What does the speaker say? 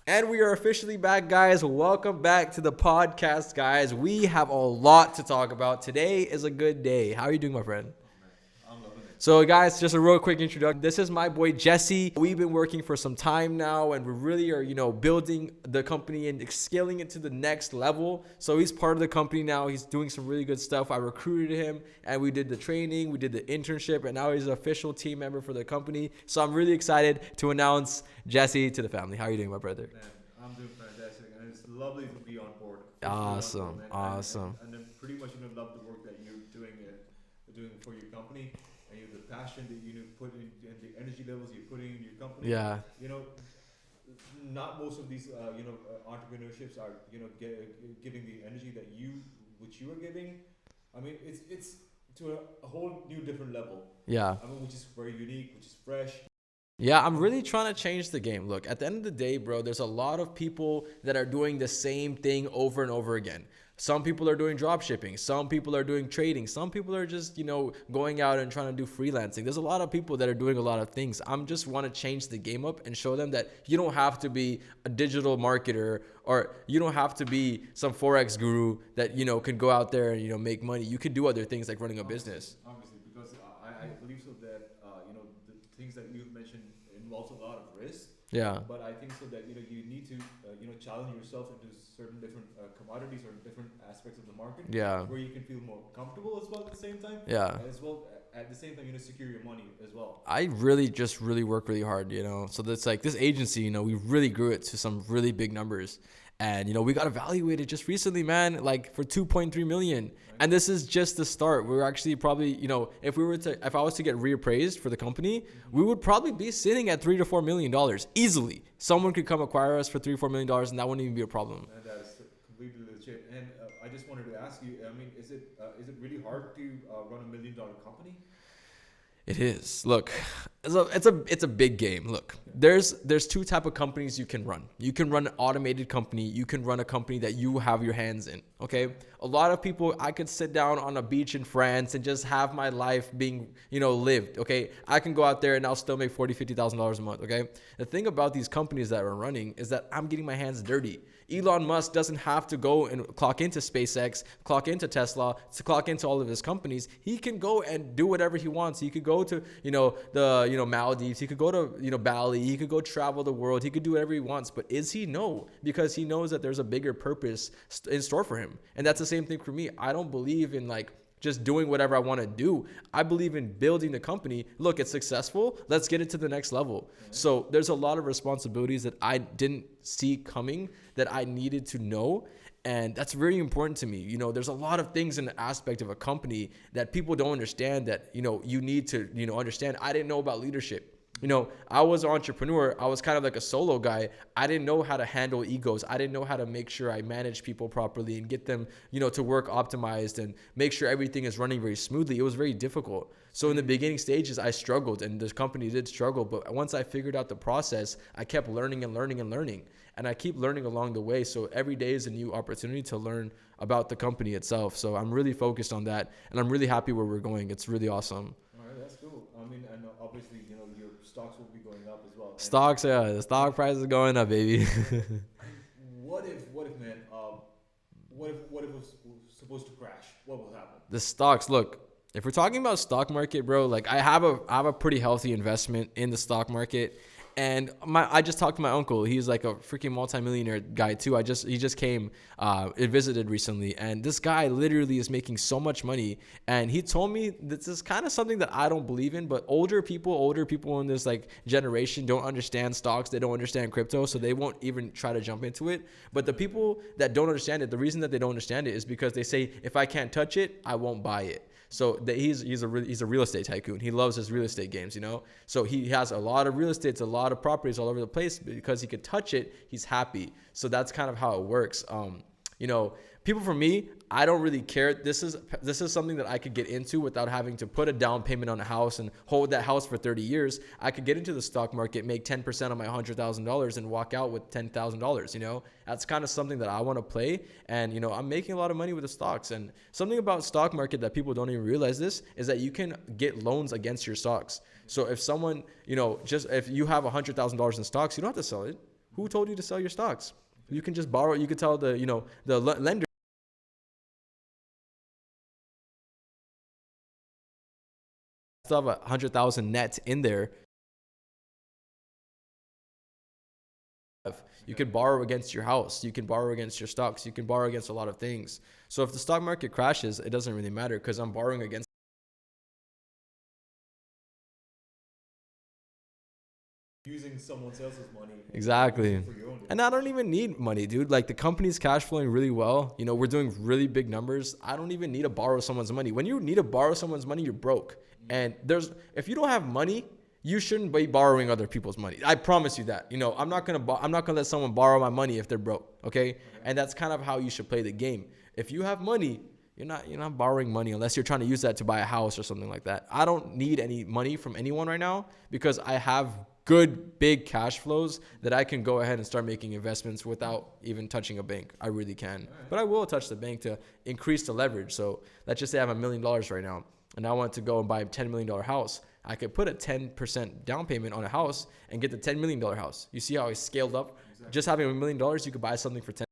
And we are officially back, guys. Welcome back to the podcast, guys. We have a lot to talk about. Today is a good day. How are you doing, my friend? I'm loving it. So, guys, just a real quick introduction. This is my boy Jesse. We've been working for some time now, and we really are, building the company and scaling it to the next level. So he's part of the company now. He's doing some really good stuff. I recruited him, and we did the training, we did the internship, and now he's an official team member for the company. So I'm really excited to announce Jesse to the family. How are you doing, my brother? Man, I'm doing fantastic, and it's lovely to be on board. Awesome, awesome. And then pretty much love the work that you're doing for your company, and the passion that put in, and the energy levels you're putting in your company. Yeah. You know, not most of these entrepreneurships are giving the energy that which you are giving. I mean, it's to a whole new different level. Yeah. I mean, which is very unique, which is fresh. Yeah, I'm really trying to change the game. Look, at the end of the day, bro, there's a lot of people that are doing the same thing over and over again. Some people are doing drop shipping. Some people are doing trading. Some people are just, going out and trying to do freelancing. There's a lot of people that are doing a lot of things. I'm just want to change the game up and show them that you don't have to be a digital marketer, or you don't have to be some Forex guru that, can go out there and, make money. You can do other things like running a business. Obviously, because I believe so that the things that you've mentioned involves a lot of risk. Yeah. But I think so that you need to challenge yourself into certain different commodities or different aspects of the market. Yeah. Where you can feel more comfortable as well at the same time. Yeah. As well at the same time secure your money as well. I really work really hard, So that's like this agency, we really grew it to some really big numbers. And, we got evaluated just recently, man, like for 2.3 million. And this is just the start. We're actually probably, if I was to get reappraised for the company, we would probably be sitting at $3 to $4 million easily. Someone could come acquire us for $3 or $4 million, and that wouldn't even be a problem. And that is completely legit. And I just wanted to ask you, I mean, is it really hard to run $1 million company? It is. Look, it's a big game. Look, there's two type of companies you can run. You can run an automated company. You can run a company that you have your hands in. Okay. A lot of people, I could sit down on a beach in France and just have my life being, lived. Okay. I can go out there and I'll still make $40,000-$50,000 a month. Okay. The thing about these companies that are running is that I'm getting my hands dirty. Elon Musk doesn't have to go and clock into SpaceX, clock into Tesla, to clock into all of his companies. He can go and do whatever he wants. He could go to, the Maldives. He could go to, Bali. He could go travel the world. He could do whatever he wants. But is he? No, because he knows that there's a bigger purpose in store for him. And that's the same thing for me. I don't believe in just doing whatever I want to do. I believe in building the company. Look, it's successful. Let's get it to the next level. So there's a lot of responsibilities that I didn't see coming that I needed to know. And that's very important to me. There's a lot of things in the aspect of a company that people don't understand that, you need to, understand. I didn't know about leadership. I was an entrepreneur. I was kind of like a solo guy. I didn't know how to handle egos. I didn't know how to make sure I manage people properly and get them, to work optimized and make sure everything is running very smoothly. It was very difficult. So in the beginning stages, I struggled, and the company did struggle. But once I figured out the process, I kept learning and learning and learning. And I keep learning along the way. So every day is a new opportunity to learn about the company itself. So I'm really focused on that. And I'm really happy where we're going. It's really awesome. All right, that's cool. I mean, and obviously, your stocks will be going up as well. Stocks, yeah, the stock price is going up, baby. What if, man? What if it was supposed to crash? What will happen? The stocks, look, if we're talking about stock market, bro, like I have a pretty healthy investment in the stock market. And I just talked to my uncle. He's like a freaking multimillionaire guy too. He just came, visited recently, and this guy literally is making so much money. And he told me this is kind of something that I don't believe in, but older people in this generation don't understand stocks. They don't understand crypto, so they won't even try to jump into it. But the people that don't understand it, the reason that they don't understand it is because they say, if I can't touch it, I won't buy it. So he's a real estate tycoon. He loves his real estate games, So he has a lot of real estate, a lot of properties all over the place. Because he could touch it, he's happy. So that's kind of how it works. People for me, I don't really care. This is something that I could get into without having to put a down payment on a house and hold that house for 30 years. I could get into the stock market, make 10% of my $100,000 and walk out with $10,000. That's kind of something that I want to play. And, I'm making a lot of money with the stocks. And something about stock market that people don't even realize this is that you can get loans against your stocks. So if someone, if you have $100,000 in stocks, you don't have to sell it. Who told you to sell your stocks? You can just borrow. You could tell the, the lender still have 100,000 net in there. You could borrow against your house. You can borrow against your stocks. You can borrow against a lot of things. So if the stock market crashes, it doesn't really matter because I'm borrowing against using someone else's money. Exactly. For your own. And I don't even need money, dude. Like the company's cash flowing really well. We're doing really big numbers. I don't even need to borrow someone's money. When you need to borrow someone's money, you're broke. And if you don't have money, you shouldn't be borrowing other people's money. I promise you that. I'm not gonna let someone borrow my money if they're broke. Okay? And that's kind of how you should play the game. If you have money, you're not borrowing money unless you're trying to use that to buy a house or something like that. I don't need any money from anyone right now because I have good big cash flows that I can go ahead and start making investments without even touching a bank. I really can. But I will touch the bank to increase the leverage. So let's just say I have $1 million right now and I want to go and buy a $10 million house. I could put a 10% down payment on a house and get the $10 million house. You see how I scaled up? Exactly. Just having $1 million, you could buy something for $10